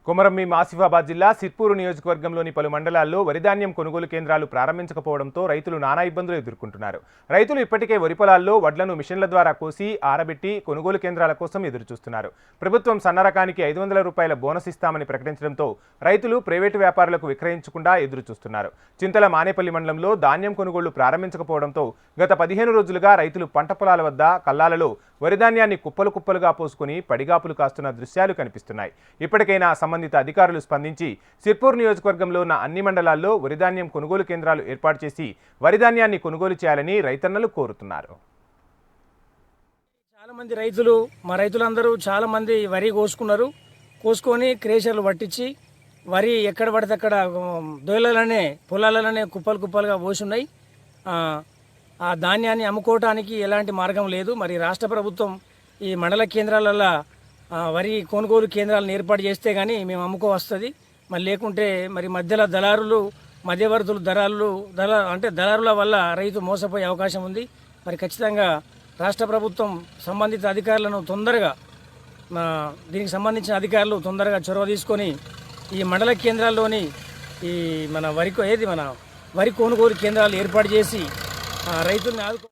కొమరంభీం ఆసిఫాబాద్ జిల్లా సిర్పూరు నియోజకవర్గంలోని పలు మండలాల్లో వరిధాన్యం కొనుగోలు కేంద్రాలు ప్రారంభించకపోవడంతో రైతులు నానా ఇబ్బందులు ఎదుర్కొంటున్నారు. రైతులు ఇప్పటికే వరి పొలాల్లో వడ్లను మిషన్ల ద్వారా కోసి ఆరబెట్టి కొనుగోలు కేంద్రాల కోసం ఎదురుచూస్తున్నారు. ప్రభుత్వం సన్న రకానికి 500 రూపాయల బోనస్ ఇస్తామని ప్రకటించడంతో రైతులు ప్రైవేటు వ్యాపారులకు విక్రయించకుండా ఎదురుచూస్తున్నారు. చింతల మానేపల్లి మండలంలో ధాన్యం కొనుగోళ్లు ప్రారంభించకపోవడంతో గత 15 రోజులుగా రైతులు పంట పొలాల వద్ద కల్లాలలో వరిధాన్యాన్ని కుప్పలు కుప్పలుగా పోసుకుని పడిగాపులు కాస్తున్న దృశ్యాలు కనిపిస్తున్నాయి. ఇప్పటికైనా సంబంధిత అధికారులు స్పందించి సిర్పూర్ నియోజకవర్గంలో ఉన్న అన్ని మండలాల్లో వరిధాన్యం కొనుగోలు కేంద్రాలు ఏర్పాటు చేసి వరిధాన్యాన్ని కొనుగోలు చేయాలని రైతన్నలు కోరుతున్నారు. చాలా మంది రైతులు మా రైతులందరూ చాలా మంది వరి కోసుకొని క్రేషర్లు పట్టించి వరి ఎక్కడ పడితే అక్కడ దొయలలోనే పొలాలలోనే కుప్పలు కుప్పలుగా పోసి ఉన్నాయి. ఆ ధాన్యాన్ని అమ్ముకోవటానికి ఎలాంటి మార్గం లేదు. మరి రాష్ట్ర ప్రభుత్వం ఈ మండల కేంద్రాలలో వరి కొనుగోలు కేంద్రాలను ఏర్పాటు చేస్తే కానీ మేము అమ్ముకోవస్తుంది. మరి లేకుంటే మరి మధ్యలో మధ్యవర్తులు దళారుల వల్ల రైతు మోసపోయే అవకాశం ఉంది. మరి ఖచ్చితంగా రాష్ట్ర ప్రభుత్వం సంబంధిత అధికారులను తొందరగా దీనికి సంబంధించిన అధికారులు తొందరగా చొరవ తీసుకొని ఈ మండల కేంద్రాల్లోని ఈ మన వరి కొనుగోలు కేంద్రాలు ఏర్పాటు చేసి రైతుల్ని ఆదుకో